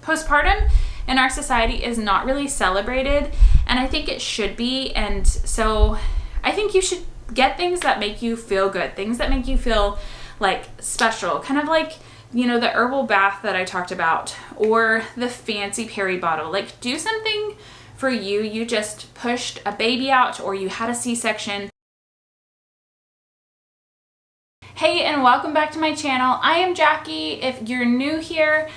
postpartum in our society is not really celebrated, and I think it should be. And so I think you should get things that make you feel good, things that make you feel like special, kind of like, you know, the herbal bath that I talked about, or the fancy peri bottle. Like, do something for you. You just pushed a baby out, or you had a C-section. Hey, and welcome back to my channel. I am Jackie. If you're new here,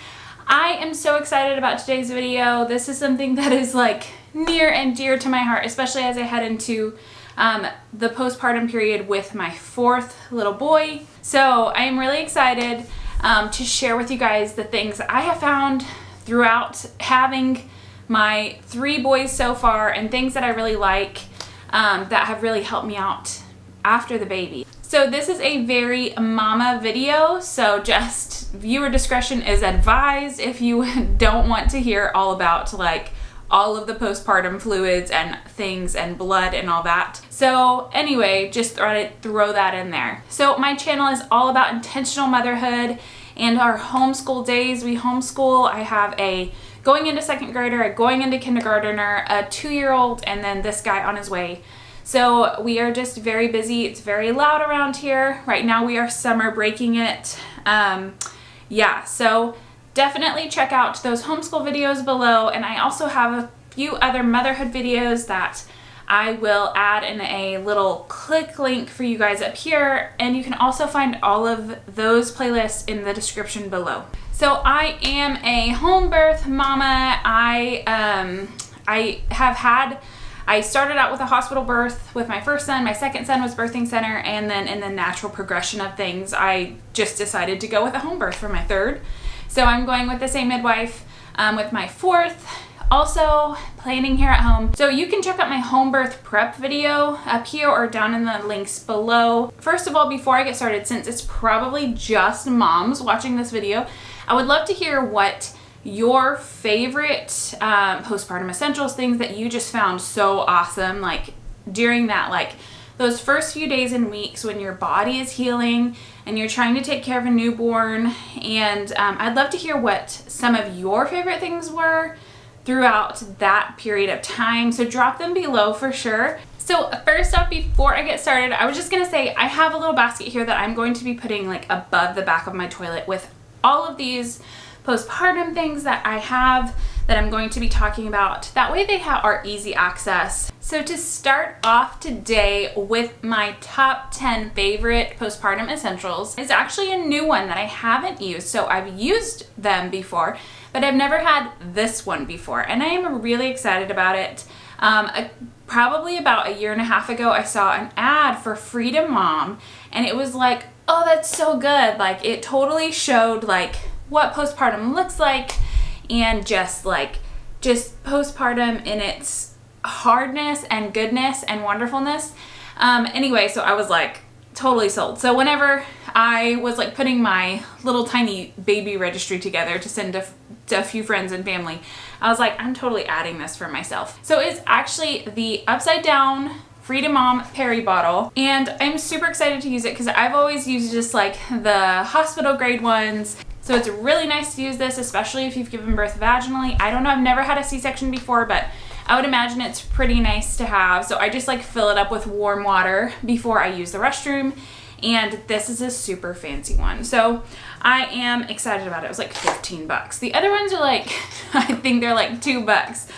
I am so excited about today's video. This is something that is like near and dear to my heart, especially as I head into the postpartum period with my fourth little boy. So I am really excited to share with you guys the things that I have found throughout having my 3 boys so far, and things that I really like that have really helped me out after the baby. So this is a very mama video, so just viewer discretion is advised if you don't want to hear all about like all of the postpartum fluids and things and blood and all that. So anyway, just throw that in there. So my channel is all about intentional motherhood and our homeschool days. We homeschool. I have a going into 2nd grader, a going into kindergartner, a 2-year-old, and then this guy on his way. So we are just very busy. It's very loud around here. Right now we are summer breaking it. Yeah, so definitely check out those homeschool videos below. And I also have a few other motherhood videos that I will add in a little click link for you guys up here. And you can also find all of those playlists in the description below. So I am a home birth mama. I started out with a hospital birth with my first son. My second son was birthing center, and then in the natural progression of things, I just decided to go with a home birth for my third. So I'm going with the same midwife with my fourth, also planning here at home. So you can check out my home birth prep video up here or down in the links below. First of all, before I get started, since it's probably just moms watching this video, I would love to hear what your favorite postpartum essentials, things that you just found so awesome, like during that, like those first few days and weeks when your body is healing and you're trying to take care of a newborn. And I'd love to hear what some of your favorite things were throughout that period of time. So drop them below for sure. So first off, before I get started, I was just gonna say I have a little basket here that I'm going to be putting like above the back of my toilet with all of these postpartum things that I have that I'm going to be talking about. That way they are easy access. So to start off today with my top 10 favorite postpartum essentials is actually a new one that I haven't used. So I've used them before, but I've never had this one before, and I am really excited about it. Probably about 1.5 years ago, I saw an ad for Freedom Mom, and it was like, oh, that's so good. Like, it totally showed like what postpartum looks like, and just postpartum in its hardness and goodness and wonderfulness. Anyway, so I was like totally sold. So whenever I was like putting my little tiny baby registry together to send to a few friends and family, I was like, I'm totally adding this for myself. So it's actually the upside down Freedom Mom Peri bottle, and I'm super excited to use it because I've always used just like the hospital grade ones. So it's really nice to use this, especially if you've given birth vaginally. I don't know, I've never had a C-section before, but I would imagine it's pretty nice to have. So I just like fill it up with warm water before I use the restroom. And this is a super fancy one. So I am excited about it. It was like 15 bucks. The other ones are like, I think they're like 2 bucks.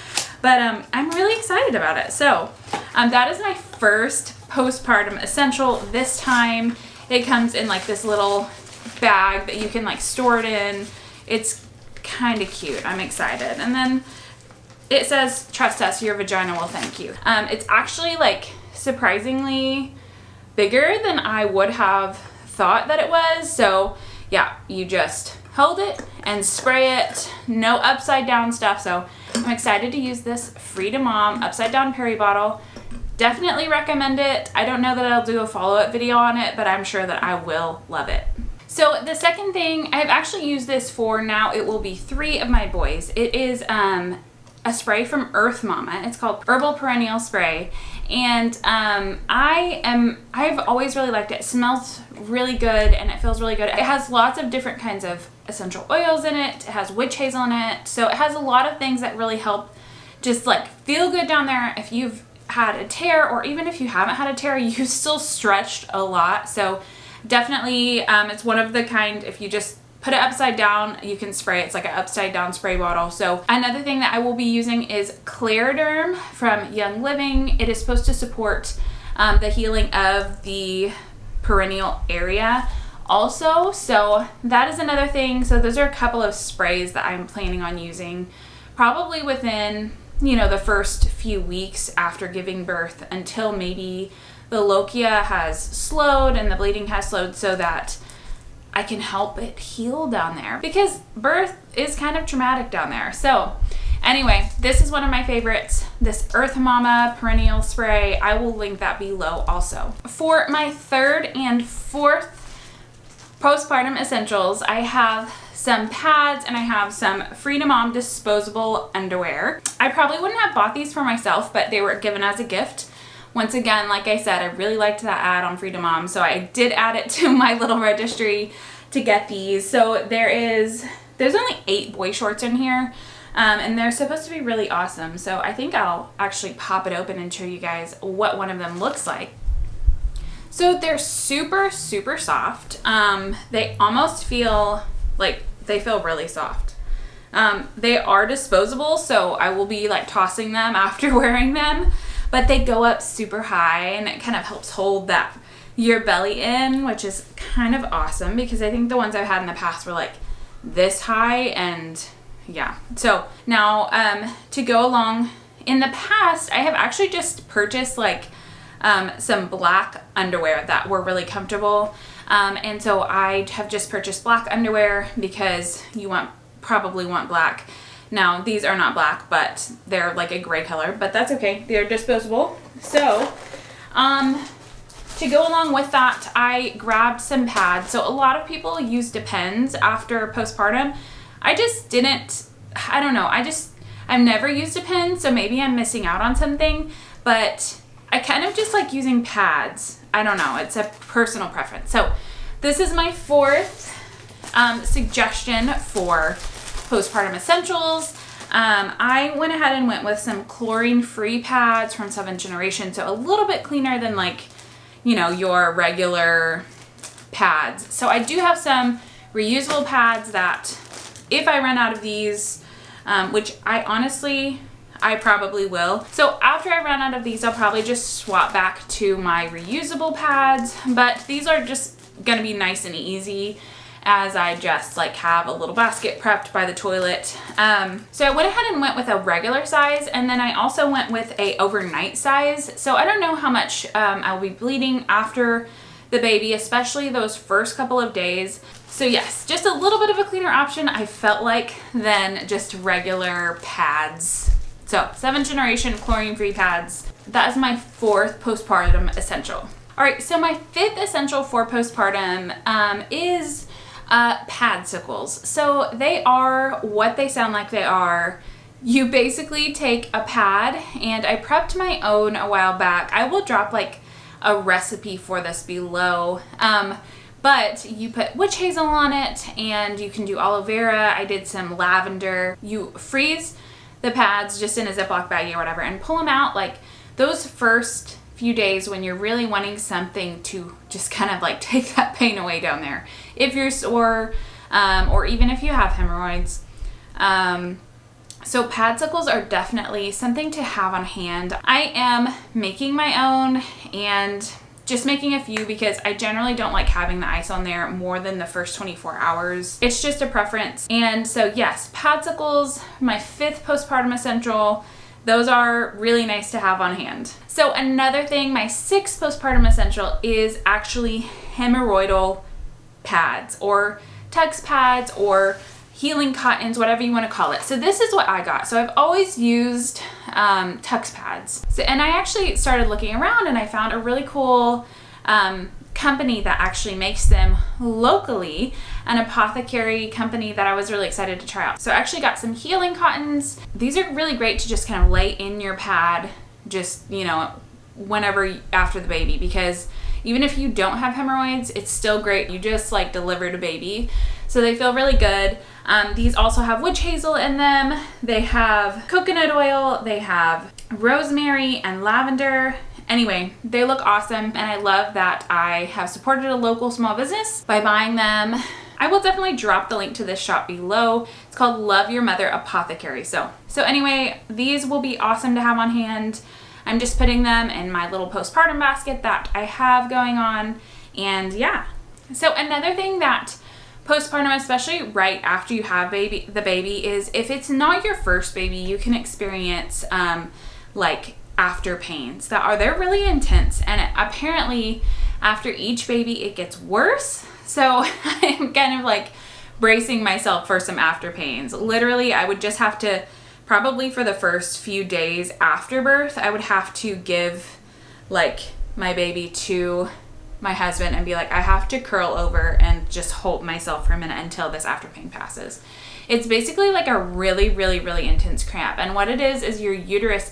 But I'm really excited about it. So that is my first postpartum essential. This time it comes in like this little bag that you can like store it in. It's kind of cute. I'm excited. And then it says, trust us, your vagina will thank you. It's actually like surprisingly bigger than I would have thought that it was. So yeah, you just hold it and spray it. No upside down stuff. So I'm excited to use this Freedom Mom upside down peri bottle. Definitely recommend it. I don't know that I'll do a follow-up video on it, but I'm sure that I will love it. So the second thing, I've actually used this for now, it will be 3 of my boys. It is a a spray from Earth Mama. It's called Herbal Perennial Spray. And I've always really liked it. It smells really good and it feels really good. It has lots of different kinds of essential oils in it. It has witch hazel in it. So it has a lot of things that really help just like feel good down there. If you've had a tear, or even if you haven't had a tear, you've still stretched a lot. So definitely, it's one of the kind, if you just put it upside down, you can spray. It's like an upside down spray bottle. So another thing that I will be using is Clariderm from Young Living. It is supposed to support the healing of the perineal area also. So that is another thing. So those are a couple of sprays that I'm planning on using probably within, you know, the first few weeks after giving birth, until maybe the lochia has slowed and the bleeding has slowed, so that I can help it heal down there, because birth is kind of traumatic down there. So anyway, this is one of my favorites, this Earth Mama Perennial Spray. I will link that below also. For my third and fourth postpartum essentials, I have some pads and I have some Freedom Mom disposable underwear. I probably wouldn't have bought these for myself, but they were given as a gift. Once again, like I said, I really liked that ad on Freedom Mom, so I did add it to my little registry to get these. So there's only 8 boy shorts in here, and they're supposed to be really awesome. So I think I'll actually pop it open and show you guys what one of them looks like. So they're super, super soft. They almost feel like they feel really soft. They are disposable, so I will be like tossing them after wearing them. But they go up super high, and it kind of helps hold your belly in, which is kind of awesome, because I think the ones I've had in the past were like this high, and yeah. So now to go along, in the past I have actually just purchased like some black underwear that were really comfortable, and so I have just purchased black underwear because you probably want black. Now, these are not black, but they're like a gray color, but that's okay. They're disposable. So, to go along with that, I grabbed some pads. So a lot of people use Depends after postpartum. I just didn't, I don't know. I've never used Depends, so maybe I'm missing out on something, but I kind of just like using pads. I don't know. It's a personal preference. So this is my fourth suggestion for postpartum essentials. I went ahead and went with some chlorine-free pads from 7th Generation, so a little bit cleaner than like, you know, your regular pads. So I do have some reusable pads that if I run out of these, which I probably will. So after I run out of these, I'll probably just swap back to my reusable pads, but these are just gonna be nice and easy, as I just like have a little basket prepped by the toilet. So I went ahead and went with a regular size, and then I also went with a overnight size. So I don't know how much I'll be bleeding after the baby, especially those first couple of days. So yes, just a little bit of a cleaner option, I felt like, than just regular pads. So 7th Generation chlorine-free pads. That is my fourth postpartum essential. All right, so my fifth essential for postpartum is Padsicles. So they are what they sound like they are. You basically take a pad, and I prepped my own a while back. I will drop like a recipe for this below. But you put witch hazel on it, and you can do aloe vera. I did some lavender. You freeze the pads just in a Ziploc baggie or whatever, and pull them out like those first few days when you're really wanting something to just kind of like take that pain away down there. If you're sore, or even if you have hemorrhoids. So Padsicles are definitely something to have on hand. I am making my own, and just making a few because I generally don't like having the ice on there more than the first 24 hours. It's just a preference. And so yes, Padsicles, my fifth postpartum essential. Those are really nice to have on hand. So another thing, my sixth postpartum essential is actually hemorrhoidal pads, or Tux pads, or healing cottons, whatever you want to call it. So this is what I got. So I've always used Tux pads. So, and I actually started looking around, and I found a really cool company that actually makes them locally, an apothecary company that I was really excited to try out. So I actually got some healing cottons. These are really great to just kind of lay in your pad, just, you know, whenever after the baby, because even if you don't have hemorrhoids, it's still great. You just like delivered a baby. So they feel really good. These also have witch hazel in them. They have coconut oil. They have rosemary and lavender. Anyway, they look awesome, and I love that I have supported a local small business by buying them. I will definitely drop the link to this shop below. It's called Love Your Mother Apothecary. So anyway, these will be awesome to have on hand. I'm just putting them in my little postpartum basket that I have going on, and yeah. So another thing that postpartum, especially right after you have the baby, is if it's not your first baby, you can experience like after pains they're really intense, and apparently after each baby it gets worse. So I'm kind of like bracing myself for some after pains. Literally, I would just have to, probably for the first few days after birth, I would have to give like my baby to my husband and be like, I have to curl over and just hold myself for a minute until this after pain passes. It's basically like a really, really, really intense cramp. And what it is your uterus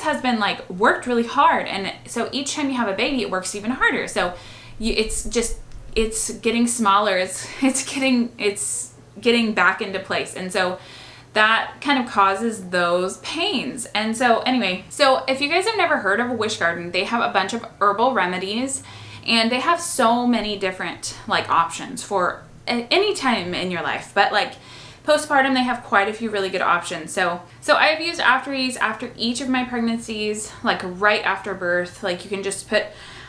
has been like worked really hard, and so each time you have a baby it works even harder. So it's getting smaller, it's getting back into place, and so that kind of causes those pains. And so anyway, so if you guys have never heard of a wish garden, they have a bunch of herbal remedies, and they have so many different like options for any time in your life, but like postpartum, they have quite a few really good options. So I've used after each of my pregnancies, like right after birth. Like you can just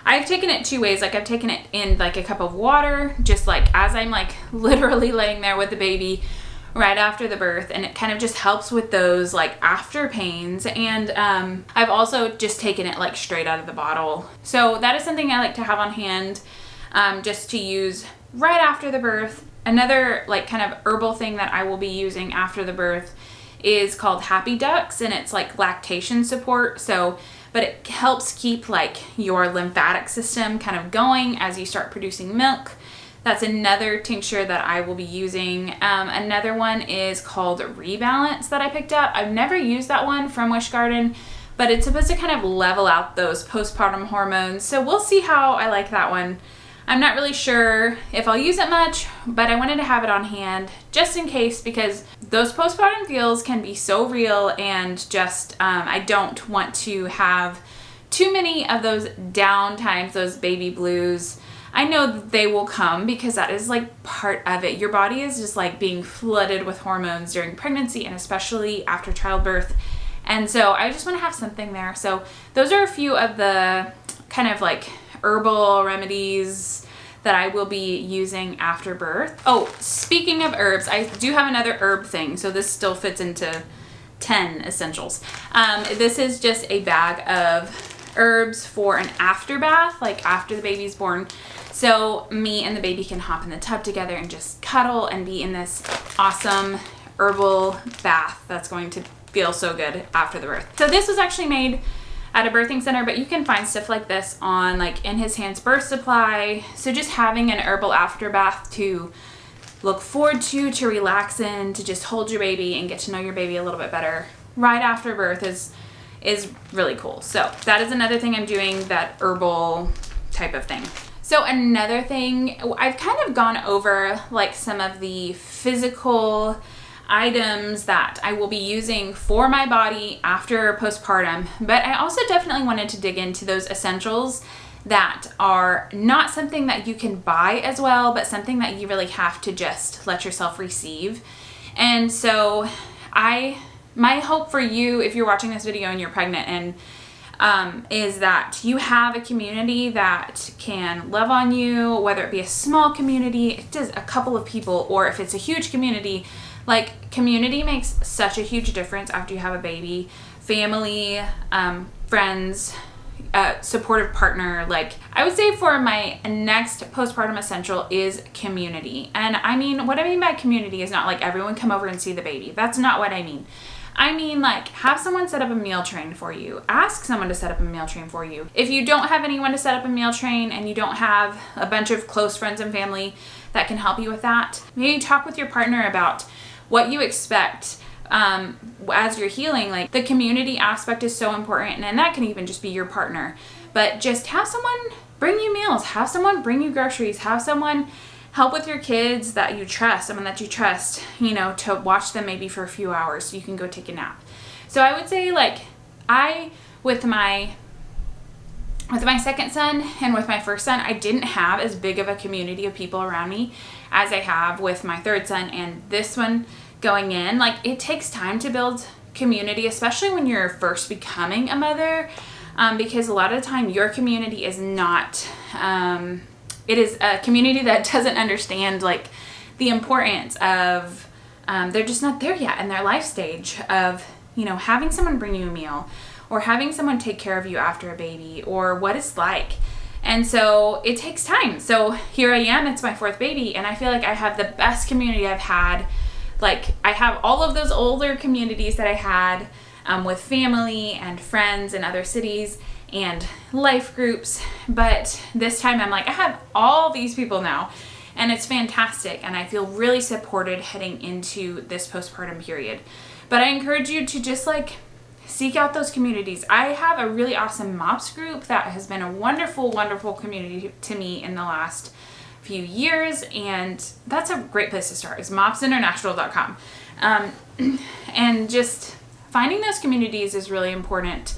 I've taken it two ways. Like I've taken it in like a cup of water, just like as I'm like literally laying there with the baby right after the birth, and it kind of just helps with those like after pains. And I've also just taken it like straight out of the bottle. So that is something I like to have on hand, just to use right after the birth. Another like kind of herbal thing that I will be using after the birth is called Happy Ducks, and it's like lactation support. But it helps keep like your lymphatic system kind of going as you start producing milk. That's another tincture that I will be using. Another one is called Rebalance that I picked up. I've never used that one from Wish Garden, but it's supposed to kind of level out those postpartum hormones. So we'll see how I like that one. I'm not really sure if I'll use it much, but I wanted to have it on hand just in case, because those postpartum feels can be so real, and just I don't want to have too many of those down times, those baby blues. I know that they will come because that is like part of it. Your body is just like being flooded with hormones during pregnancy, and especially after childbirth. And so I just want to have something there. So those are a few of the kind of like herbal remedies that I will be using after birth. Oh, speaking of herbs, I do have another herb thing. So this still fits into 10 essentials. This is just a bag of herbs for an after bath, like after the baby's born. So me and the baby can hop in the tub together and just cuddle and be in this awesome herbal bath that's going to feel so good after the birth. So this was actually made at a birthing center, but you can find stuff like this on like In His Hands Birth Supply. So just having an herbal after bath to look forward to relax in, to just hold your baby and get to know your baby a little bit better right after birth is really cool. So that is another thing I'm doing, that herbal type of thing. So another thing, I've kind of gone over like some of the physical items that I will be using for my body after postpartum, but I also definitely wanted to dig into those essentials that are not something that you can buy as well, but something that you really have to just let yourself receive. And so my hope for you, if you're watching this video and you're pregnant, and is that you have a community that can love on you, whether it be a small community, just a couple of people, or if it's a huge community. Like, community makes such a huge difference after you have a baby. Family, friends, supportive partner. Like, I would say for my next postpartum essential is community. And I mean, what I mean by community is not like everyone come over and see the baby. That's not what I mean. I mean, like, have someone set up a meal train for you. Ask someone to set up a meal train for you. If you don't have anyone to set up a meal train and you don't have a bunch of close friends and family that can help you with that, maybe talk with your partner about what you expect as you're healing. Like, the community aspect is so important, and that can even just be your partner. But just have someone bring you meals, have someone bring you groceries, have someone help with your kids that you trust, someone that you trust, you know, to watch them maybe for a few hours so you can go take a nap. So I would say, like, with my second son and with my first son, I didn't have as big of a community of people around me as I have with my third son and this one going in. Like, it takes time to build community, especially when you're first becoming a mother, because a lot of the time your community is not, it is a community that doesn't understand, like, the importance of, they're just not there yet in their life stage of, you know, having someone bring you a meal or having someone take care of you after a baby or what it's like. And so it takes time. So here I am, it's my fourth baby, and I feel like I have the best community I've had. Like, I have all of those older communities that I had with family and friends in other cities and life groups, but this time I'm like, I have all these people now, and it's fantastic, and I feel really supported heading into this postpartum period. But I encourage you to just, like, seek out those communities. I have a really awesome MOPS group that has been a wonderful, wonderful community to me in the last few years, and that's a great place to start, is mopsinternational.com. And just finding those communities is really important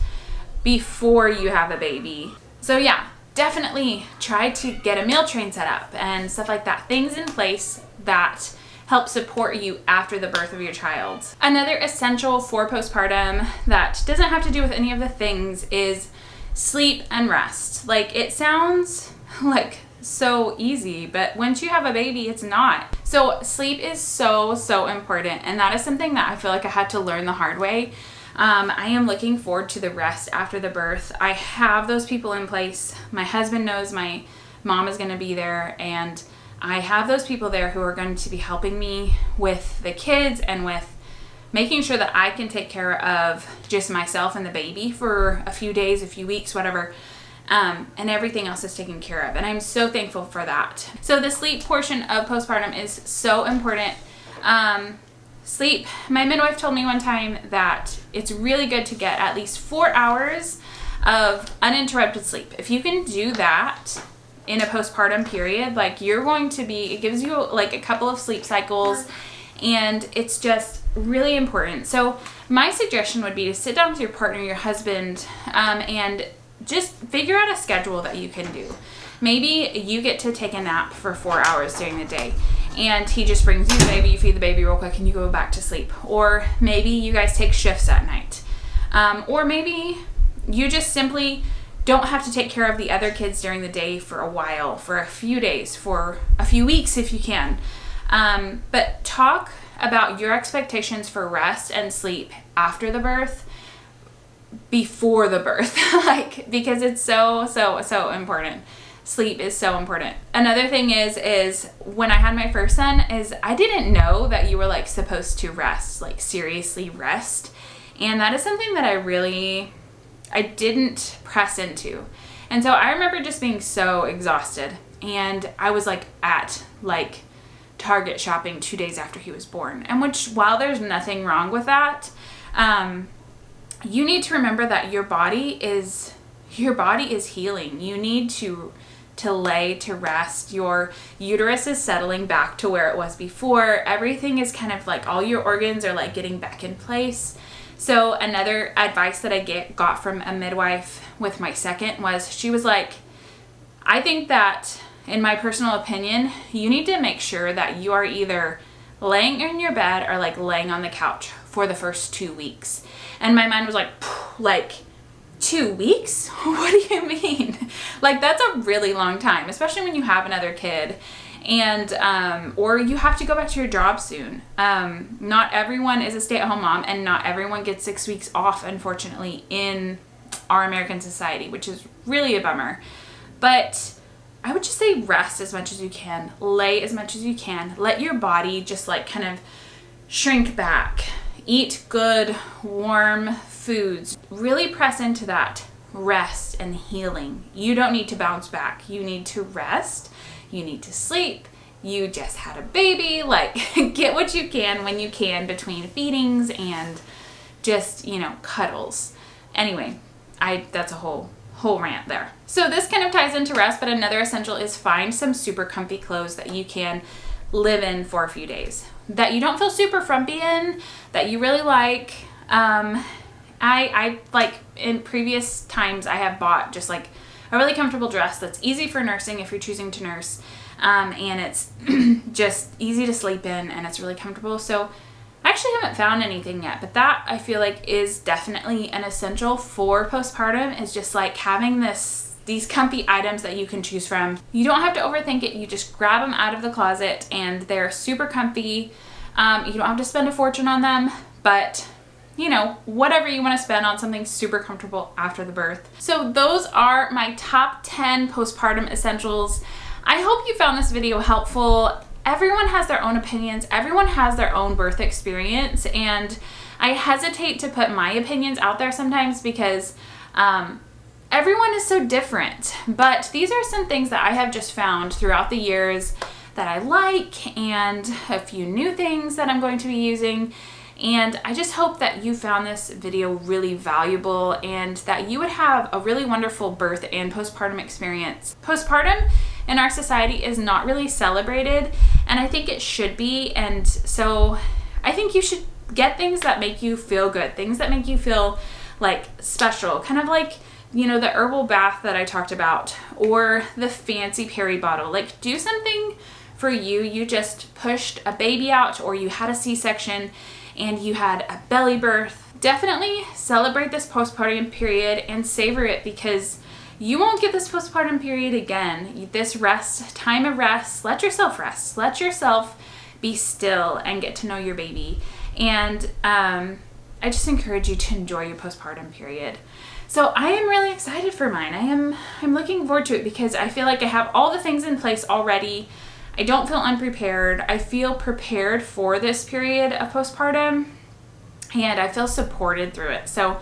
before you have a baby. So yeah, definitely try to get a meal train set up and stuff like that. Things in place that help support you after the birth of your child. Another essential for postpartum that doesn't have to do with any of the things is sleep and rest. Like, it sounds like so easy, but once you have a baby, it's not. So sleep is so important, and that is something that I feel like I had to learn the hard way. I am looking forward to the rest after the birth. I have those people in place. My husband knows my mom is going to be there, and I have those people there who are going to be helping me with the kids and with making sure that I can take care of just myself and the baby for a few days, a few weeks, whatever. And everything else is taken care of. And I'm so thankful for that. So the sleep portion of postpartum is so important. Sleep, my midwife told me one time that it's really good to get at least 4 hours of uninterrupted sleep. If you can do that in a postpartum period, like, you're going to be, it gives you like a couple of sleep cycles, and it's just really important. So my suggestion would be to sit down with your partner, your husband, and just figure out a schedule that you can do. Maybe you get to take a nap for 4 hours during the day, and he just brings you the baby, you feed the baby real quick, and you go back to sleep. Or maybe you guys take shifts at night. Or maybe you just simply don't have to take care of the other kids during the day for a while, for a few days, for a few weeks if you can. But talk about your expectations for rest and sleep after the birth, before the birth, like, because it's so important. Sleep is so important. Another thing is when I had my first son, is I didn't know that you were, like, supposed to rest, like, seriously rest. And that is something that I didn't press into. And so I remember just being so exhausted, and I was, like, at, like, Target shopping 2 days after he was born. And which, while there's nothing wrong with that, you need to remember that your body is healing. You need to lay to rest. Your uterus is settling back to where it was before. Everything is kind of like, all your organs are, like, getting back in place. So another advice that I got from a midwife with my second was, she was like, I think that, in my personal opinion, you need to make sure that you are either laying in your bed or, like, laying on the couch for the first 2 weeks. And my mind was like 2 weeks? What do you mean? Like, that's a really long time, especially when you have another kid, and or you have to go back to your job soon. Not everyone is a stay-at-home mom, and not everyone gets 6 weeks off, unfortunately, in our American society, which is really a bummer. But I would just say rest as much as you can, lay as much as you can, let your body just like kind of shrink back, eat good, warm foods, really press into that rest and healing. You don't need to bounce back. You need to rest. You need to sleep. You just had a baby. Like, get what you can when you can between feedings and just, you know, cuddles. Anyway, that's a whole rant there. So this kind of ties into rest, but another essential is find some super comfy clothes that you can live in for a few days, that you don't feel super frumpy in, that you really like. I like in previous times I have bought just like a really comfortable dress that's easy for nursing if you're choosing to nurse, and it's just easy to sleep in and it's really comfortable. So I actually haven't found anything yet, but that I feel like is definitely an essential for postpartum, is just like having these comfy items that you can choose from. You don't have to overthink it. You just grab them out of the closet and they're super comfy. You don't have to spend a fortune on them, but you know, whatever you want to spend on something super comfortable after the birth. So those are my top 10 postpartum essentials. I hope you found this video helpful. Everyone has their own opinions. Everyone has their own birth experience, and I hesitate to put my opinions out there sometimes because everyone is so different. But these are some things that I have just found throughout the years that I like, and a few new things that I'm going to be using. And I just hope that you found this video really valuable and that you would have a really wonderful birth and postpartum experience. Postpartum in our society is not really celebrated, and I think it should be. And so I think you should get things that make you feel good, things that make you feel like special, kind of like, you know, the herbal bath that I talked about, or the fancy peri bottle. Like, do something for you. You just pushed a baby out, or you had a C-section and you had a belly birth. Definitely celebrate this postpartum period and savor it, because you won't get this postpartum period again. This rest, time of rest, let yourself rest. Let yourself be still and get to know your baby. And I just encourage you to enjoy your postpartum period. So I am really excited for mine. I'm looking forward to it because I feel like I have all the things in place already. I don't feel unprepared. I feel prepared for this period of postpartum, and I feel supported through it. So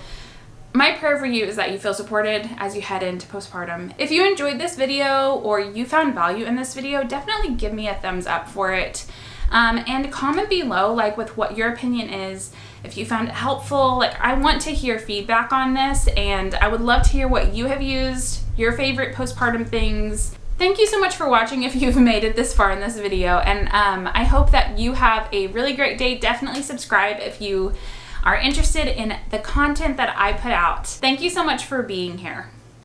my prayer for you is that you feel supported as you head into postpartum. If you enjoyed this video or you found value in this video, definitely give me a thumbs up for it. And comment below, like, with what your opinion is. If you found it helpful, like, I want to hear feedback on this, and I would love to hear what you have used, your favorite postpartum things. Thank you so much for watching if you've made it this far in this video, and I hope that you have a really great day. Definitely subscribe if you are interested in the content that I put out. Thank you so much for being here.